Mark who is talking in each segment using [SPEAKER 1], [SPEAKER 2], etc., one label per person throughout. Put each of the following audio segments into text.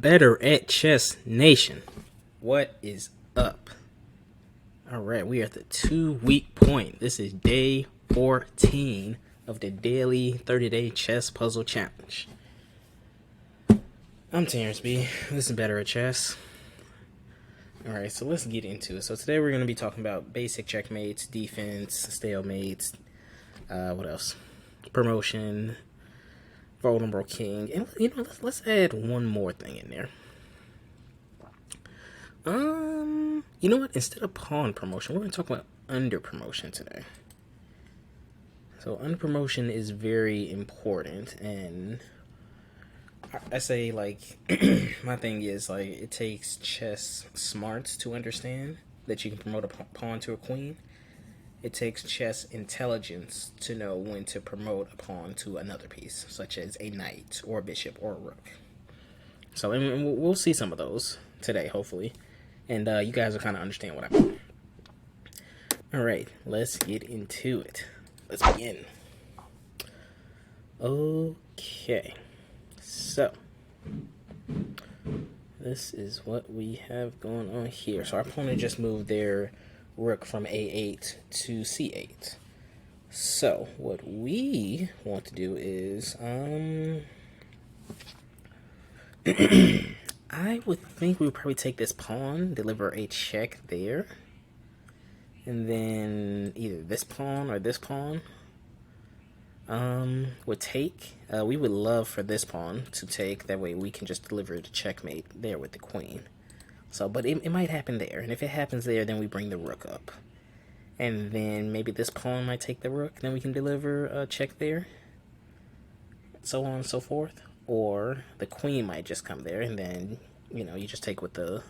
[SPEAKER 1] Better at Chess Nation. What is up? Alright, we are at the 2-week point. This is day 14 of the daily 30-day chess puzzle challenge. I'm Terrence B. This is Better at Chess. Alright, so let's get into it. So today we're going to be talking about basic checkmates, defense, stalemates, what else? Promotion, vulnerable king, and let's add one more thing in there. You know what? Instead of pawn promotion, we're going to talk about under promotion today. So under promotion is very important, and I say, like, my thing is, like, it takes chess smarts to understand that you can promote a pawn to a queen. It takes chess intelligence to know when to promote a pawn to another piece, such as a knight or a bishop or a rook. So, and we'll see some of those today, hopefully. And you guys will kind of understand what I mean. Alright, let's get into it. Let's begin. Okay. So, this is what we have going on here. So our opponent just moved their rook from a8 to c8. So what we want to do is I would think we would probably take this pawn, deliver a check there, and then either this pawn or this pawn would take. We would love for this pawn to take, that way we can just deliver the checkmate there with the queen. So, but it might happen there, and if it happens there, then we bring the rook up. And then maybe this pawn might take the rook, then we can deliver a check there, so on and so forth. Or the queen might just come there, and then, you just take with the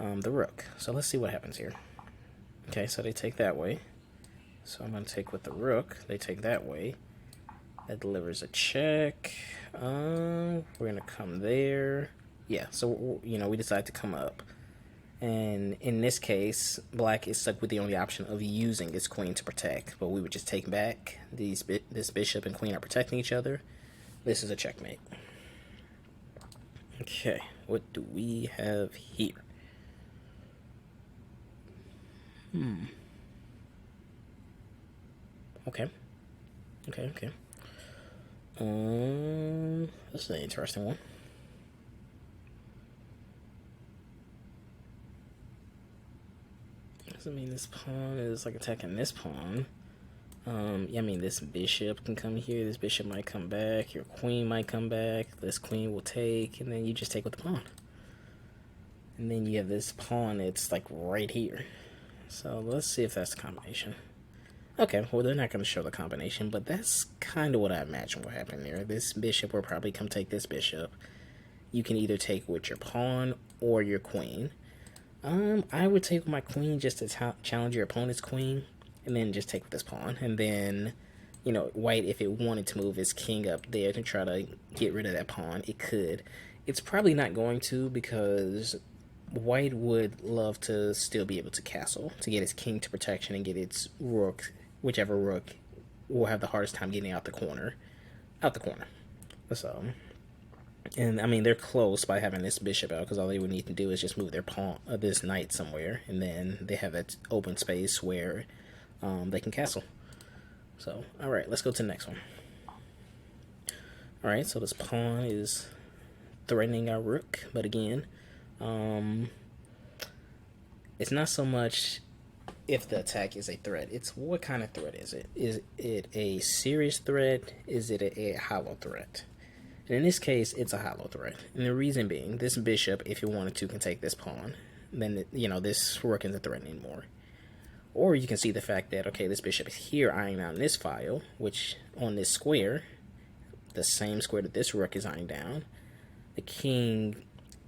[SPEAKER 1] rook. So let's see what happens here. Okay, so they take that way. So I'm going to take with the rook. They take that way. That delivers a check. We're going to come there. Yeah, so, we decide to come up. And in this case, black is stuck with the only option of using its queen to protect. But we would just take back. This bishop and queen are protecting each other. This is a checkmate. Okay, what do we have here? Okay. This is an interesting one. Does it mean this pawn is like attacking this pawn? Yeah, I mean, this bishop can come here, this bishop might come back, your queen might come back, this queen will take, and then you just take with the pawn. And then you have this pawn that's like right here. So let's see if that's the combination. Okay, well, they're not going to show the combination, but that's kind of what I imagine will happen there. This bishop will probably come take this bishop. You can either take with your pawn or your queen. I would take with my queen just to challenge your opponent's queen, and then just take with this pawn. And then, white, if it wanted to move its king up there to try to get rid of that pawn, it could. It's probably not going to, because white would love to still be able to castle, to get its king to protection and get its rook, whichever rook will have the hardest time getting out the corner. So, and I mean, they're close by having this bishop out, because all they would need to do is just move their pawn, this knight somewhere, and then they have that open space where they can castle. So, alright, let's go to the next one. Alright, so this pawn is threatening our rook, but again, it's not so much if the attack is a threat, it's what kind of threat is it? Is it a serious threat? Is it a hollow threat? And in this case, it's a hollow threat. And the reason being, this bishop, if you wanted to, can take this pawn. Then, this rook isn't threatening anymore. Or you can see the fact that, okay, this bishop is here eyeing down this file, which on this square, the same square that this rook is eyeing down, the king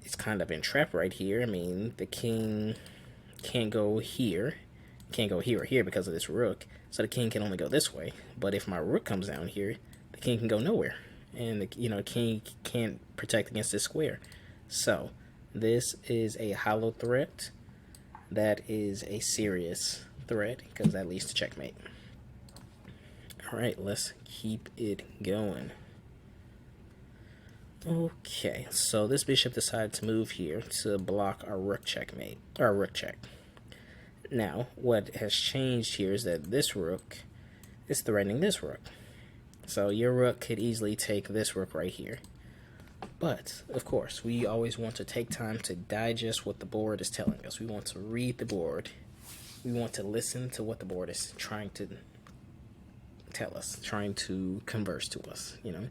[SPEAKER 1] is kind of entrapped right here. I mean, the king can't go here. Can't go here or here because of this rook. So the king can only go this way. But if my rook comes down here, the king can go nowhere. And, the king can't protect against this square. So, this is a hollow threat. That is a serious threat, because that leads to checkmate. Alright, let's keep it going. Okay, so this bishop decided to move here to block our rook checkmate, or rook check. Now, what has changed here is that this rook is threatening this rook. So your rook could easily take this rook right here. But, of course, we always want to take time to digest what the board is telling us. We want to read the board. We want to listen to what the board is trying to tell us, trying to converse to us, you know.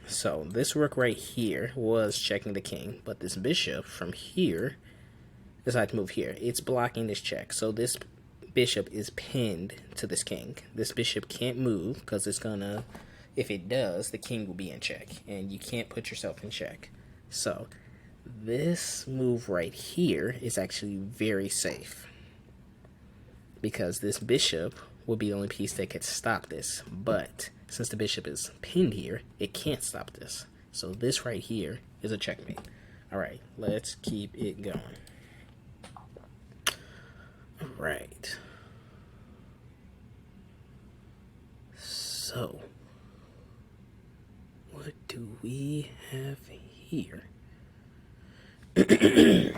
[SPEAKER 1] So this rook right here was checking the king, but this bishop from here decided to move here. It's blocking this check. So this bishop is pinned to this king. This bishop can't move because it's gonna, if it does, the king will be in check, and you can't put yourself in check. So this move right here is actually very safe because this bishop would be the only piece that could stop this. But since the bishop is pinned here, it can't stop this. So this right here is a checkmate. All right, let's keep it going. All right. So, what do we have here? Okay.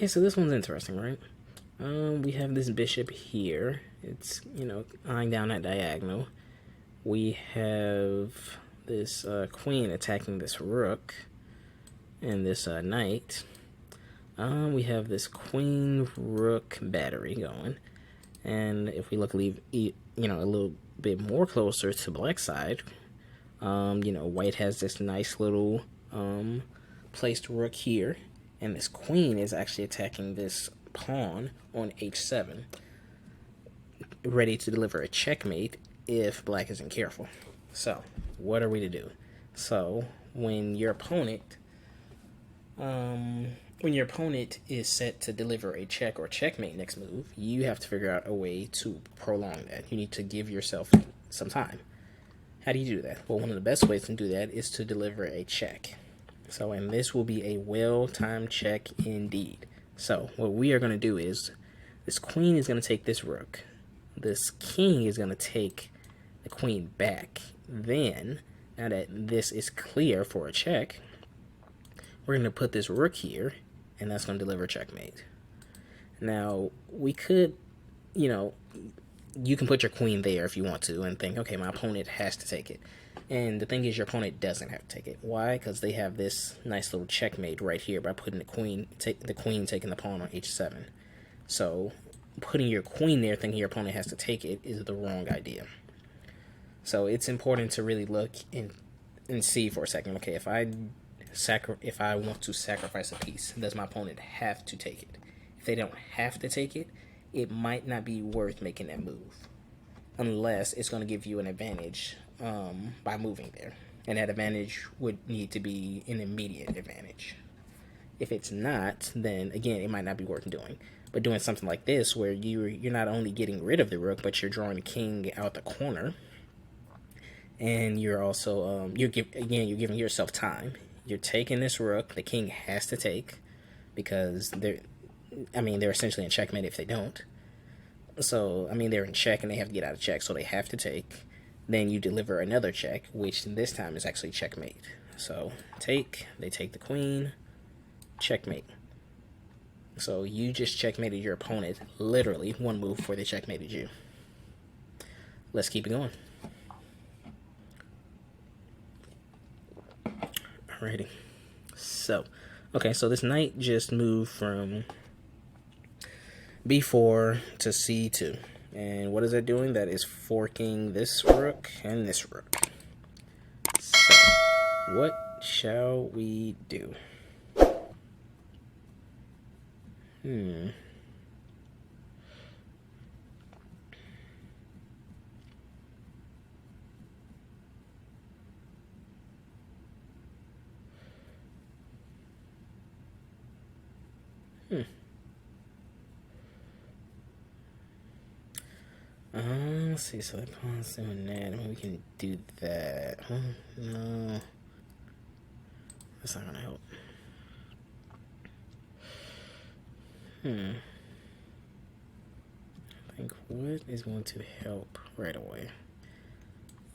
[SPEAKER 1] So this one's interesting, right? We have this bishop here. It's, you know, eyeing down at diagonal. We have this queen attacking this rook and this knight. We have this queen-rook battery going. And if we look, you know, a little bit more closer to black side, you know, white has this nice little placed rook here, and this queen is actually attacking this pawn on h7, ready to deliver a checkmate if black isn't careful. So what are we to do? So when your opponent is set to deliver a check or checkmate next move, you have to figure out a way to prolong that. You need to give yourself some time. How do you do that? Well, one of the best ways to do that is to deliver a check. So, and this will be a well-timed check indeed. So what we are going to do is, this queen is going to take this rook. This king is going to take the queen back. Then, now that this is clear for a check, we're going to put this rook here, and that's going to deliver checkmate. Now, we could, you know, you can put your queen there if you want to and think, okay, my opponent has to take it. And the thing is, your opponent doesn't have to take it. Why? Because they have this nice little checkmate right here by putting the queen taking the pawn on h7. So putting your queen there thinking your opponent has to take it is the wrong idea. So it's important to really look and see for a second, okay, if I want to sacrifice a piece, does my opponent have to take it? If they don't have to take it, it might not be worth making that move, unless it's going to give you an advantage by moving there. And that advantage would need to be an immediate advantage. If it's not, then again, it might not be worth doing. But doing something like this, where you're not only getting rid of the rook, but you're drawing the king out the corner, and you're also you're giving yourself time. You're taking this rook. The king has to take, because they're essentially in checkmate if they don't. So, they're in check and they have to get out of check, so they have to take. Then you deliver another check, which this time is actually checkmate. So, take, they take the queen, checkmate. So, you just checkmated your opponent, literally, one move before they checkmated you. Let's keep it going. Alrighty. So, okay, so this knight just moved from b4 to c2. And what is that doing? That is forking this rook and this rook. So, what shall we do? Let's see, so that pawn's doing that, and we can do that. No. That's not gonna help. I think what is going to help right away?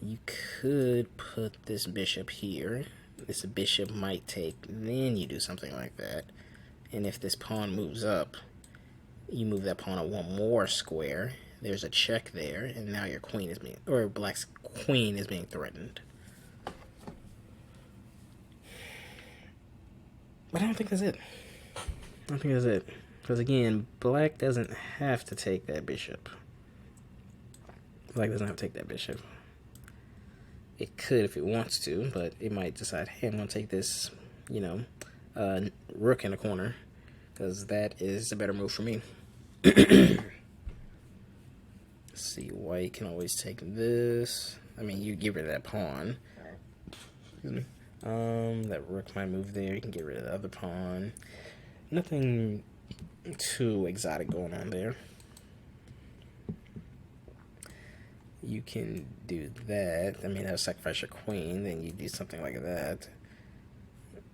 [SPEAKER 1] You could put this bishop here. This bishop might take, then you do something like that. And if this pawn moves up, you move that pawn up one more square. There's a check there, and now your queen is being, or black's queen is being threatened. But I don't think that's it. I don't think that's it. Because again, black doesn't have to take that bishop. Black doesn't have to take that bishop. It could if it wants to, but it might decide, hey, I'm going to take this, you know, rook in the corner, because that is a better move for me. Let's see, white can always take this. I mean, you get rid of that pawn. Excuse me. That rook might move there. You can get rid of the other pawn. Nothing too exotic going on there. You can do that. I mean, that'll sacrifice your queen. Then you do something like that.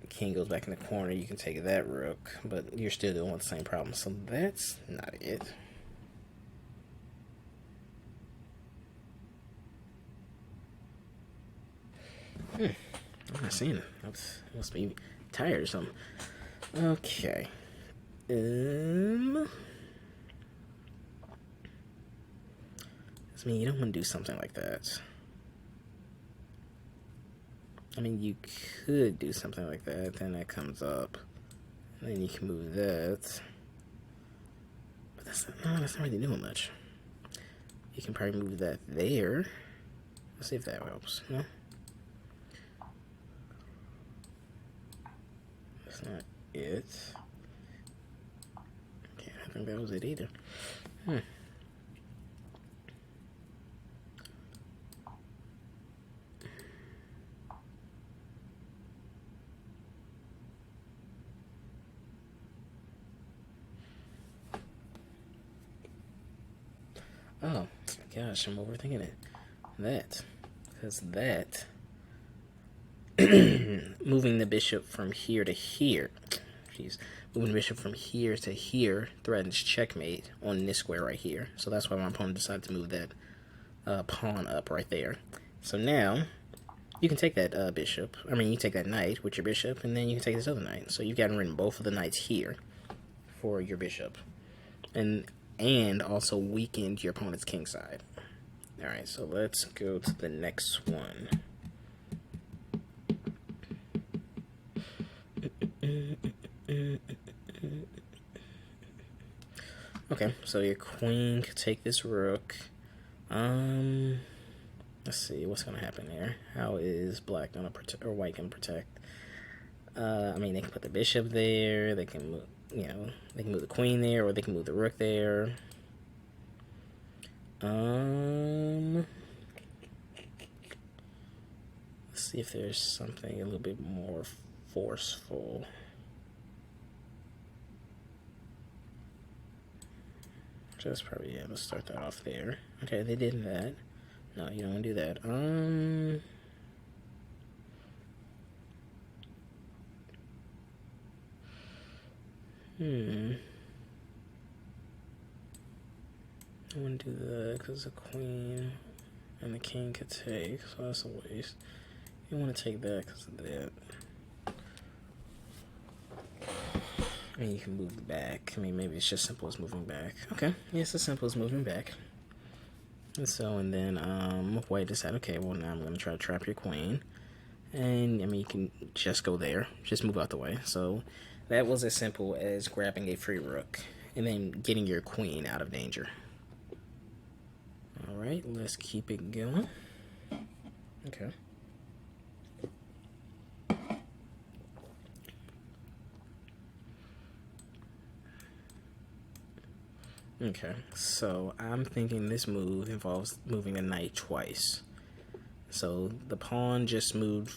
[SPEAKER 1] The king goes back in the corner. You can take that rook, but you're still dealing with the same problem. So that's not it. I'm not seeing it. I must be tired or something. Okay. I mean, you don't want to do something like that. I mean, you could do something like that, then that comes up. And then you can move that. But that's not really doing much. You can probably move that there. Let's see if that helps. No? That's not it. Okay, I think that was it either. Oh, gosh, I'm overthinking it. Because that, moving the bishop from here to here, moving the bishop from here to here threatens checkmate on this square right here. So that's why my opponent decided to move that pawn up right there. So now, you can take that bishop, I mean, you take that knight with your bishop, and then you can take this other knight. So you've gotten rid of both of the knights here for your bishop. And also weakened your opponent's king side. Alright, so let's go to the next one. Okay, so your queen could take this rook. Let's see, what's gonna happen there? How is black gonna protect, or white gonna protect? I mean, they can put the bishop there, they can move, you know, they can move the queen there, or they can move the rook there. Let's see if there's something a little bit more forceful. Just probably, yeah, let's start that off there. Okay, they did that. No, you don't want to do that. I want to do that because the queen and the king could take, so that's a waste. You want to take that because of that. I mean, you can move back. I mean, maybe it's just simple as moving back. Okay, yeah, it's as simple as moving back. And so, and then white decided, okay, well, now I'm going to try to trap your queen. And, I mean, you can just go there. Just move out the way. So, that was as simple as grabbing a free rook and then getting your queen out of danger. Alright, let's keep it going. Okay. Okay, so I'm thinking this move involves moving a knight twice. So the pawn just moved,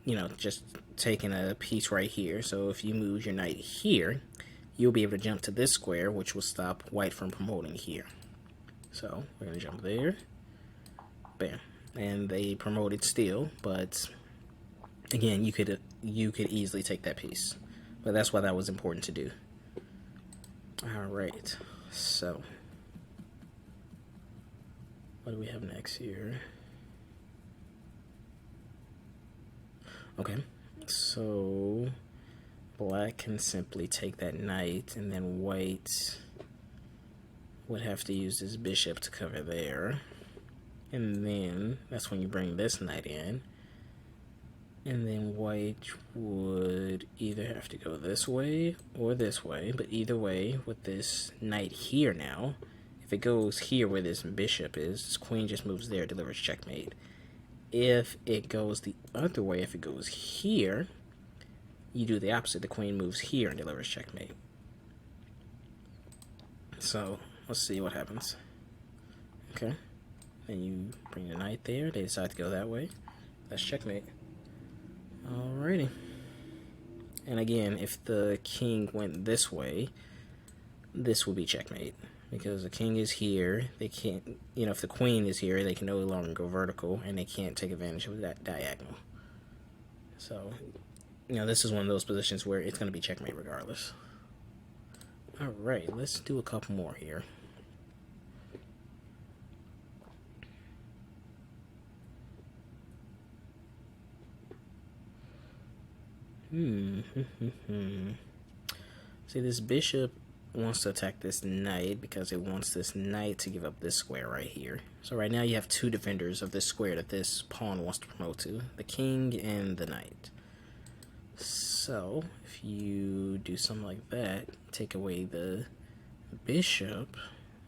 [SPEAKER 1] you know, just taking a piece right here. So if you move your knight here, you'll be able to jump to this square, which will stop white from promoting here. So we're going to jump there. Bam. And they promoted still, but again, you could you could easily take that piece. But that's why that was important to do. Alright, so what do we have next here? Okay, so black can simply take that knight, and then white would have to use this bishop to cover there. And then that's when you bring this knight in. And then white would either have to go this way or this way. But either way, with this knight here now, if it goes here where this bishop is, this queen just moves there, delivers checkmate. If it goes the other way, if it goes here, you do the opposite. The queen moves here and delivers checkmate. So let's see what happens. Okay. Then you bring the knight there. They decide to go that way. That's checkmate. Alrighty. And again, if the king went this way, this would be checkmate. Because the king is here. They can't, if the queen is here, they can no longer go vertical, and they can't take advantage of that diagonal. So, this is one of those positions where it's going to be checkmate regardless. Alright, let's do a couple more here. See, this bishop wants to attack this knight because it wants this knight to give up this square right here. So right now you have two defenders of this square that this pawn wants to promote to, the king and the knight. So if you do something like that, take away the bishop,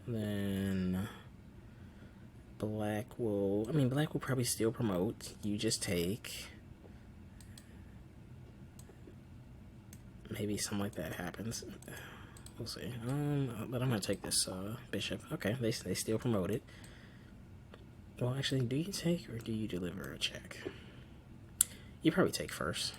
[SPEAKER 1] then black will probably still promote. You just take. Maybe something like that happens. We'll see. But I'm gonna take this bishop. Okay, they still promote it. Well, actually, do you take or do you deliver a check? You probably take first.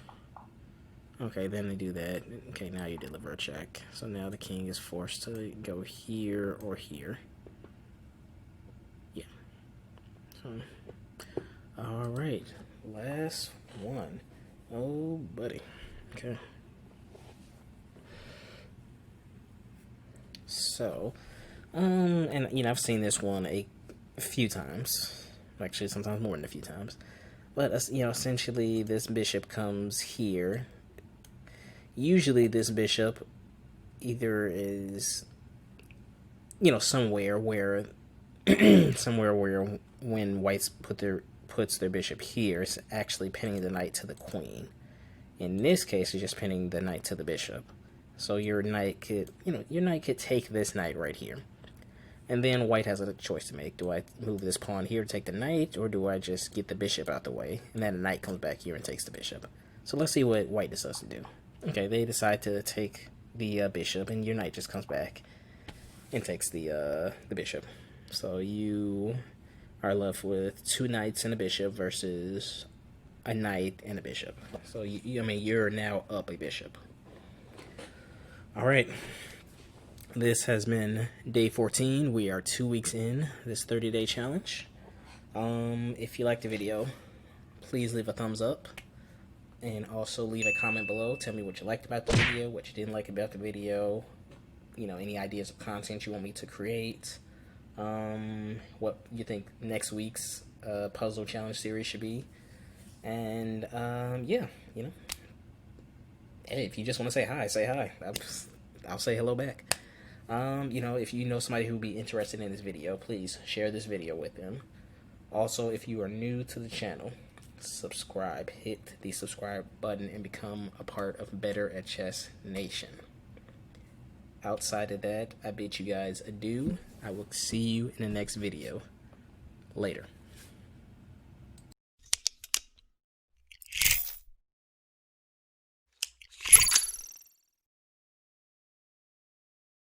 [SPEAKER 1] Okay, then they do that. Okay, now you deliver a check. So now the king is forced to go here or here. Yeah. So, all right, last one. Oh, buddy. Okay. So, and I've seen this one a few times, actually sometimes more than a few times, but essentially this bishop comes here. Usually this bishop either is, somewhere where, when whites puts their bishop here, it's actually pinning the knight to the queen. In this case, it's just pinning the knight to the bishop. So your knight could take this knight right here. And then white has a choice to make. Do I move this pawn here to take the knight, or do I just get the bishop out the way? And then the knight comes back here and takes the bishop. So let's see what white decides to do. Okay, they decide to take the bishop, and your knight just comes back and takes the bishop. So you are left with two knights and a bishop versus a knight and a bishop. So you're now up a bishop. Alright, this has been day 14. We are 2 weeks in this 30-day challenge. If you liked the video, please leave a thumbs up. And also leave a comment below. Tell me what you liked about the video, what you didn't like about the video. Any ideas of content you want me to create. What you think next week's puzzle challenge series should be. And, yeah, Hey, if you just want to say hi, say hi. I'll say hello back. If you know somebody who would be interested in this video, please share this video with them. Also, if you are new to the channel, subscribe. Hit the subscribe button and become a part of Better at Chess Nation. Outside of that, I bid you guys adieu. I will see you in the next video. Later.